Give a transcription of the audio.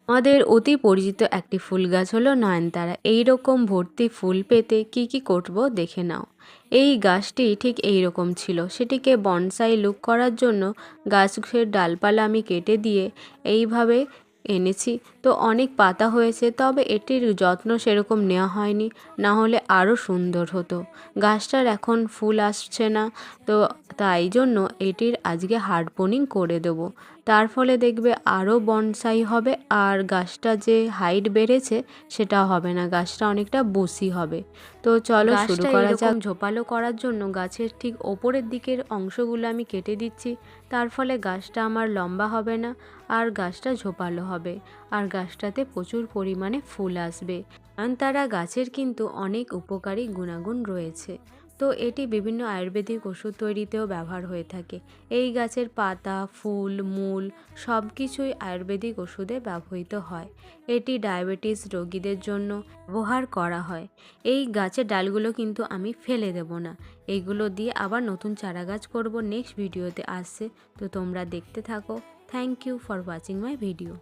আমাদের অতি পরিচিত একটি ফুল গাছ হলো নয়নতারা। এই রকম ভর্তি ফুল পেতে কি কি করব দেখে নাও। এই গাছটি ঠিক এই রকম ছিল। সেটিকে বনসাই লুক করার জন্য গাছের ডালপালা আমি কেটে দিয়ে এইভাবে এনেছি। তো অনেক পাতা হয়েছে, তবে এটির যত্ন সেরকম নেওয়া হয়নি, না হলে আরও সুন্দর হতো। গাছটার এখন ফুল আসছে না, তো তাই জন্য এটির আজকে হার্ডপোনিং করে দেবো। তার ফলে দেখবে আরও বনসাই হবে, আর গাছটা যে হাইট বেড়েছে সেটা হবে না, গাছটা অনেকটা বসি হবে। তো চলো শুরু করা যাক। ঝোপালো করার জন্য গাছের ঠিক ওপরের দিকের অংশগুলো আমি কেটে দিচ্ছি। তার ফলে গাছটা আমার লম্বা হবে না, আর গাছটা ঝোপালো হবে, আর গাছটাতে প্রচুর পরিমাণে ফুল আসবে। নয়নতারা গাছের কিন্তু অনেক উপকারী গুণাগুণ রয়েছে। তো এটি বিভিন্ন আয়ুর্বেদিক ওষুধ তৈরিতেও ব্যবহার হয়ে থাকে। এই গাছের পাতা, ফুল, মূল সব কিছুই আয়ুর্বেদিক ওষুধে ব্যবহৃত হয়। এটি ডায়াবেটিস রোগীদের জন্য ব্যবহার করা হয়। এই গাছের ডালগুলো কিন্তু আমি ফেলে দেব না, এইগুলো দিয়ে আবার নতুন চারা গাছ করব, নেক্সট ভিডিওতে আসছে। তো তোমরা দেখতে থাকো। Thank you for watching my video.